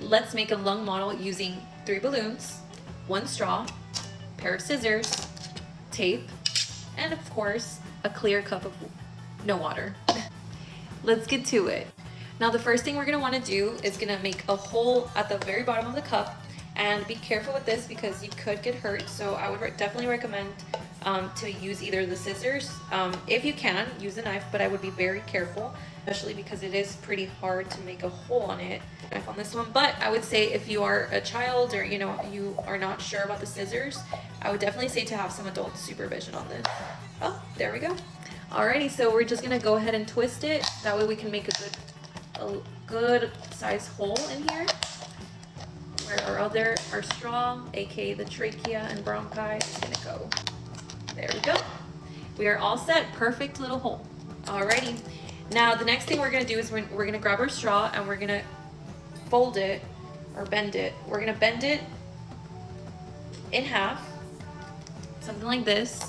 Let's make a lung model using 3 balloons, 1 straw, pair of scissors, tape, and of course, a clear cup of no water. Let's get to it. Now the first thing we're gonna wanna do is gonna make a hole at the very bottom of the cup, and be careful with this because you could get hurt. So I would definitely recommend to use either the scissors. If you can, use a knife, but I would be very careful, especially because it is pretty hard to make a hole on it. Knife on this one, but I would say if you are a child or you are not sure about the scissors, I would definitely say to have some adult supervision on this. Oh, there we go. Alrighty, so we're just gonna go ahead and twist it. That way we can make a good size hole in here where our straw, aka the trachea and bronchi, is gonna go. There we go. We are all set. Perfect little hole. Alrighty. Now the next thing we're gonna do is we're gonna grab our straw and we're gonna fold it or bend it. We're gonna bend it in half, something like this.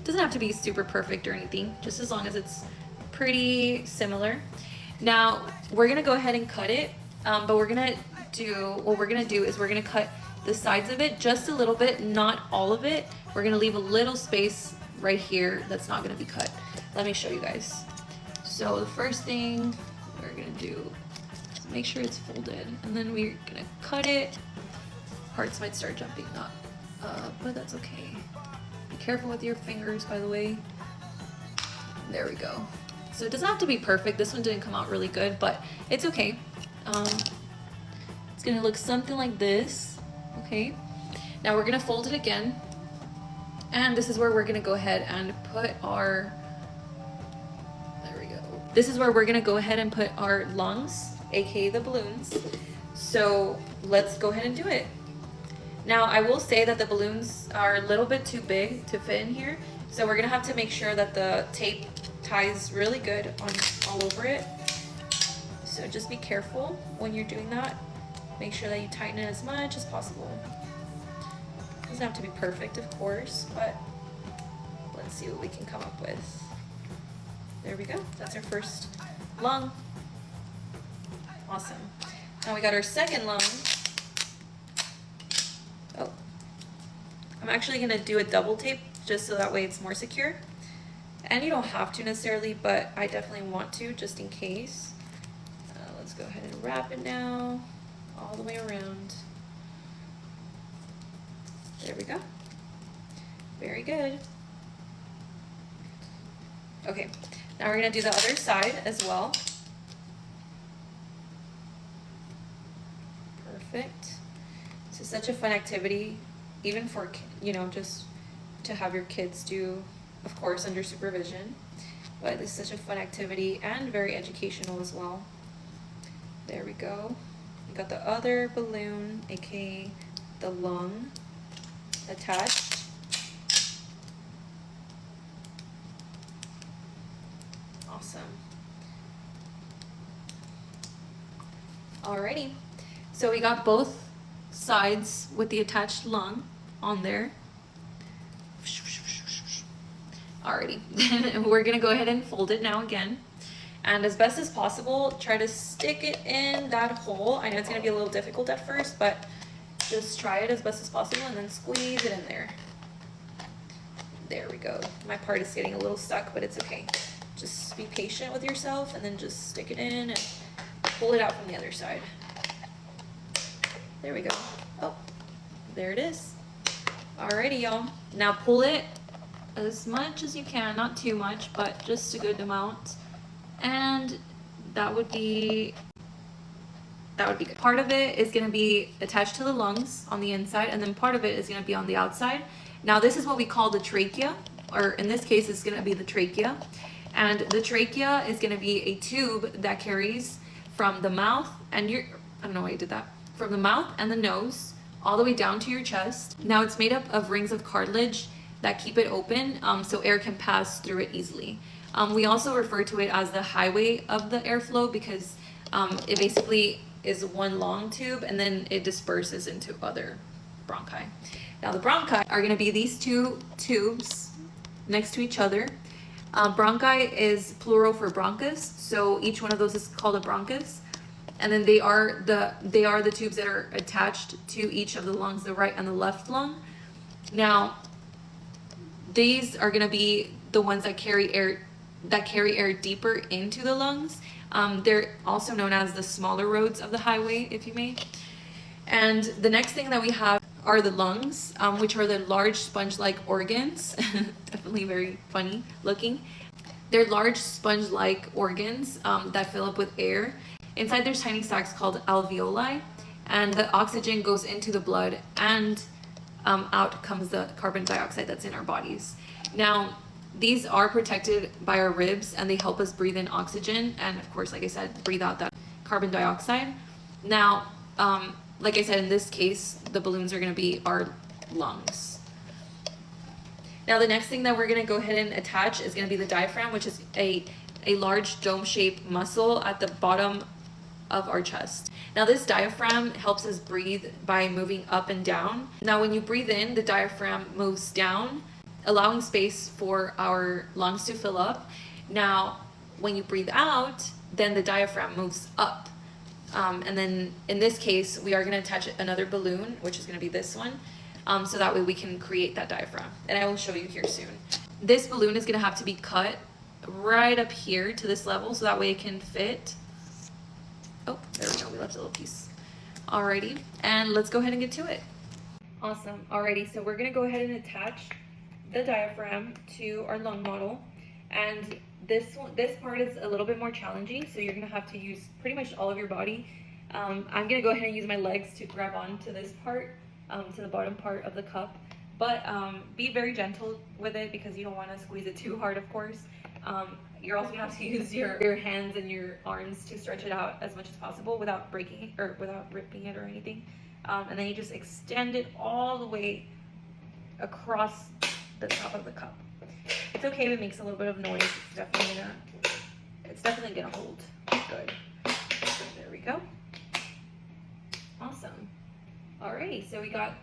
Doesn't have to be super perfect or anything, just as long as it's pretty similar. Now we're gonna go ahead and cut it, but what we're gonna do is we're gonna cut the sides of it just a little bit, not all of it. We're gonna leave a little space right here that's not gonna be cut. Let me show you guys. So the first thing we're gonna do is make sure it's folded, and then we're gonna cut it. Parts might start jumping up, but that's okay. Be careful with your fingers, by the way. There we go. So it doesn't have to be perfect. This one didn't come out really good, but it's okay. It's gonna look something like this, okay? Now we're gonna fold it again, and this is where we're gonna go ahead and put our, there we go. This is where we're gonna go ahead and put our lungs, aka the balloons. So let's go ahead and do it. Now I will say that the balloons are a little bit too big to fit in here, so we're gonna have to make sure that the tape ties really good on all over it. So just be careful when you're doing that. Make sure that you tighten it as much as possible. It doesn't have to be perfect, of course, but let's see what we can come up with. There we go. That's our first lung. Awesome. Now we got our second lung. Oh, I'm actually gonna do a double tape just so that way it's more secure. And you don't have to necessarily, but I definitely want to just in case. Let's go ahead and wrap it now, all the way around. There we go. Very good. Okay, now we're gonna do the other side as well. Perfect. This is such a fun activity, even for, just to have your kids do, of course, under supervision. But this is such a fun activity and very educational as well. There we go. We got the other balloon, aka the lung, attached. Awesome. Alrighty. So we got both sides with the attached lung on there. Alrighty. We're gonna go ahead and fold it now again. And as best as possible, try to stick it in that hole. I know it's gonna be a little difficult at first, but just try it as best as possible and then squeeze it in there. There we go. My part is getting a little stuck, but it's okay. Just be patient with yourself and then just stick it in and pull it out from the other side. There we go. Oh, there it is. Alrighty, y'all. Now pull it as much as you can, not too much, but just a good amount. And that would be good. Part of it is gonna be attached to the lungs on the inside, and then part of it is gonna be on the outside. Now this is what we call the trachea, or in this case, it's gonna be the trachea. And the trachea is gonna be a tube that carries from the mouth and I don't know why you did that. From the mouth and the nose, all the way down to your chest. Now it's made up of rings of cartilage that keep it open, so air can pass through it easily. We also refer to it as the highway of the airflow because it basically is one long tube and then it disperses into other bronchi. Now the bronchi are gonna be these two tubes next to each other. Bronchi is plural for bronchus, so each one of those is called a bronchus. and then they are the tubes that are attached to each of the lungs, the right and the left lung. Now, these are going to be the ones that carry air deeper into the lungs. They're also known as the smaller roads of the highway, if you may. And the next thing that we have are the lungs, which are the large sponge-like organs. Definitely very funny looking. They're large sponge-like organs that fill up with air. Inside there's tiny sacs called alveoli, and the oxygen goes into the blood, and out comes the carbon dioxide that's in our bodies. Now, these are protected by our ribs, and they help us breathe in oxygen, and of course, like I said, breathe out that carbon dioxide. Now, like I said, in this case, the balloons are going to be our lungs. Now, the next thing that we're going to go ahead and attach is going to be the diaphragm, which is a large dome-shaped muscle at the bottom of our chest. Now, this diaphragm helps us breathe by moving up and down. Now, when you breathe in, the diaphragm moves down, allowing space for our lungs to fill up. Now, when you breathe out, then the diaphragm moves up. And then in this case, we are going to attach another balloon, which is going to be this one, so that way we can create that diaphragm. And I will show you here soon. This balloon is going to have to be cut right up here to this level, so that way it can fit. Oh, there we go. We left a little piece. Alrighty, and let's go ahead and get to it. Awesome. Alrighty, so we're going to go ahead and attach the diaphragm to our lung model. And this part is a little bit more challenging, so you're going to have to use pretty much all of your body. I'm going to go ahead and use my legs to grab onto this part, to the bottom part of the cup. But be very gentle with it, because you don't want to squeeze it too hard, of course. You're also going to have to use your hands and your arms to stretch it out as much as possible without breaking it, or without ripping it or anything. And then you just extend it all the way across the top of the cup. It's okay if it makes a little bit of noise. It's definitely gonna hold good. There we go. Awesome. Alrighty, so we got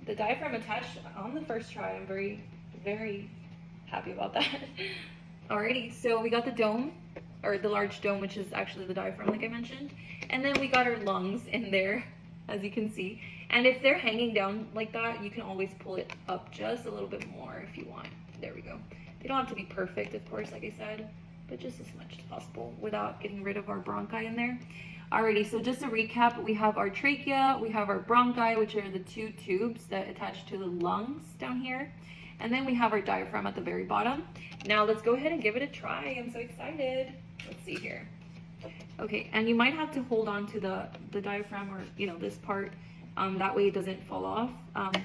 the diaphragm attached on the first try. I'm very, very happy about that. Alrighty, so we got the dome, or the large dome, which is actually the diaphragm, like I mentioned. And then we got our lungs in there, as you can see. And if they're hanging down like that, you can always pull it up just a little bit more if you want. There we go. They don't have to be perfect, of course, like I said, but just as much as possible without getting rid of our bronchi in there. Alrighty, so just to recap, we have our trachea, we have our bronchi, which are the two tubes that attach to the lungs down here. And then we have our diaphragm at the very bottom. Now let's go ahead and give it a try. I'm so excited. Let's see here. Okay, and you might have to hold on to the diaphragm, or this part, that way it doesn't fall off.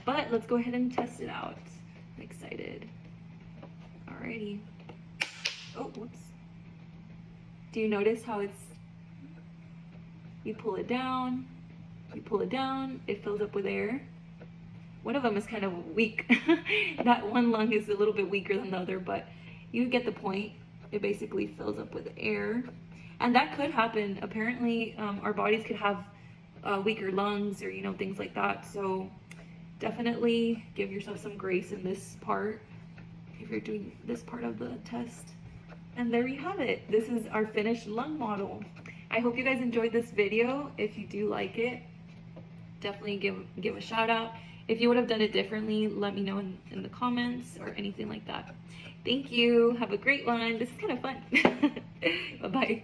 But let's go ahead and test it out. I'm excited. Alrighty. Oh, whoops. Do you notice how you pull it down, it fills up with air. One of them is kind of weak. That one lung is a little bit weaker than the other, but you get the point. It basically fills up with air. And that could happen. Apparently, our bodies could have weaker lungs, or things like that. So definitely give yourself some grace in this part if you're doing this part of the test. And there you have it. This is our finished lung model. I hope you guys enjoyed this video. If you do like it, definitely give a shout out. If you would have done it differently, let me know in the comments or anything like that. Thank you. Have a great one. This is kind of fun. Bye-bye.